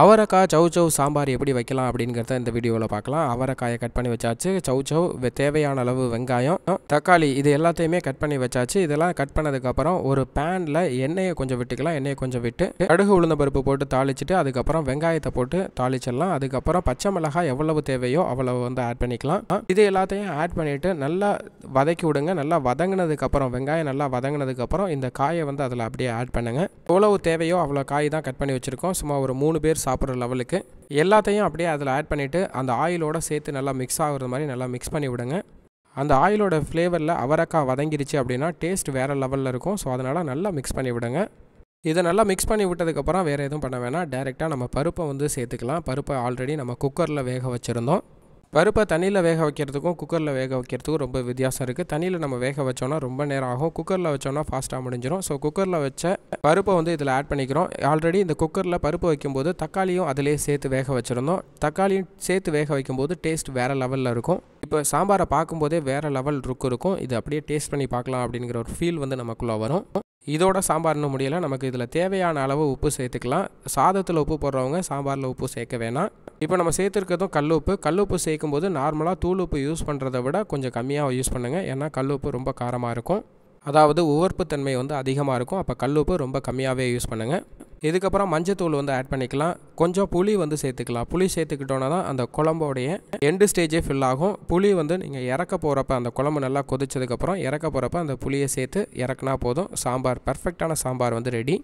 அவரக்காய் சௌ சாம்பார் எப்படி வைக்கலாம் அப்படிங்கிறத இந்த வீடியோவில் பார்க்கலாம். அவரக்காயை கட் பண்ணி வச்சாச்சு. சௌ தேவையான அளவு வெங்காயம், தக்காளி இது எல்லாத்தையுமே கட் பண்ணி வச்சாச்சு. இதெல்லாம் கட் பண்ணதுக்கப்புறம் ஒரு பேனில் எண்ணெயை கொஞ்சம் விட்டுக்கலாம். எண்ணெயை கொஞ்சம் விட்டு கடுகு உளுந்த பருப்பு போட்டு தாளிச்சிட்டு அதுக்கப்புறம் வெங்காயத்தை போட்டு தாளிச்சிடலாம். அதுக்கப்புறம் பச்சை மிளகாய் எவ்வளவு தேவையோ அவ்வளவு வந்து ஆட் பண்ணிக்கலாம். இது எல்லாத்தையும் ஆட் பண்ணிவிட்டு நல்லா வதக்கி விடுங்க. நல்லா வதங்கினதுக்கப்புறம் வெங்காயம் நல்லா வதங்கினதுக்கப்புறம் இந்த காயை வந்து அதில் அப்படியே ஆட் பண்ணுங்கள். எவ்வளவு தேவையோ அவ்வளோ காய் தான் கட் பண்ணி வச்சுருக்கோம். சும்மா ஒரு 3 பேர் சாப்பிட்ற லெவலுக்கு எல்லாத்தையும் அப்படியே அதில் ஆட் பண்ணிவிட்டு அந்த ஆயிலோடு சேர்த்து நல்லா மிக்ஸ் ஆகுற மாதிரி நல்லா மிக்ஸ் பண்ணி விடுங்க. அந்த ஆயிலோட ஃப்ளேவரில் அவரக்காய் வதங்கிருச்சு அப்படின்னா டேஸ்ட் வேறு லெவலில் இருக்கும். ஸோ அதனால் நல்லா மிக்ஸ் பண்ணி விடுங்க. இதை நல்லா மிக்ஸ் பண்ணி விட்டதுக்கப்புறம் வேறு எதுவும் பண்ண வேணாம். டைரெக்டாக நம்ம பருப்பை வந்து சேர்த்துக்கலாம். பருப்பை ஆல்ரெடி நம்ம குக்கரில் வேக வச்சுருந்தோம். பருப்பை தண்ணியில் வேக வைக்கிறதுக்கும் குக்கரில் வேக வைக்கிறதுக்கும் ரொம்ப வித்தியாசம் இருக்குது. தண்ணியில் நம்ம வேக வச்சோன்னா ரொம்ப நேரம் ஆகும். குக்கரில் வச்சோன்னா ஃபாஸ்ட்டாக முடிஞ்சிடும். ஸோ குக்கரில் வச்ச பருப்பை வந்து இதில் ஆட் பண்ணிக்கிறோம். ஆல்ரெடி இந்த குக்கரில் பருப்பு வைக்கும்போது தக்காளியும் அதிலே சேர்த்து வேக வச்சுருந்தோம். தக்காளியும் சேர்த்து வேக வைக்கும்போது டேஸ்ட் வேறு லெவலில் இருக்கும். இப்போ சாம்பாரை பார்க்கும்போதே வேறு லெவல் இருக்கும். இது அப்படியே டேஸ்ட் பண்ணி பார்க்கலாம் அப்படிங்கிற ஒரு ஃபீல் வந்து நமக்குள்ளே வரும். இதோட சாம்பார்னு முடியலை. நமக்கு இதில் தேவையான அளவு உப்பு சேர்த்துக்கலாம். சாதத்தில் உப்பு போடுறவங்க சாம்பாரில் உப்பு சேர்க்க வேணாம். இப்போ நம்ம சேர்த்துருக்கிறதும் கல்லுப்பு சேர்க்கும்போது நார்மலாக தூள் உப்பு யூஸ் பண்ணுறதை விட கொஞ்சம் கம்மியாக யூஸ் பண்ணுங்கள். ஏன்னா கல்லுப்பு ரொம்ப காரமாக இருக்கும். அதாவது உவர்ப்புத்தன்மை வந்து அதிகமாக இருக்கும். அப்போ கல்லுப்பு ரொம்ப கம்மியாகவே யூஸ் பண்ணுங்கள். இதுக்கப்புறம் மஞ்சத்தூள் வந்து ஆட் பண்ணிக்கலாம். கொஞ்சம் புளி வந்து சேர்த்துக்கலாம். புளி சேர்த்துக்கிட்டோன்னா தான் அந்த குழம்போடைய எண்டு ஸ்டேஜே ஃபில் ஆகும். புளி வந்து நீங்கள் இறக்க போகிறப்ப அந்த குழம்பு நல்லா கொதிச்சதுக்கப்புறம் இறக்க போகிறப்ப அந்த புளியை சேர்த்து இறக்குனா போதும். சாம்பார் பர்ஃபெக்டான சாம்பார் வந்து ரெடி.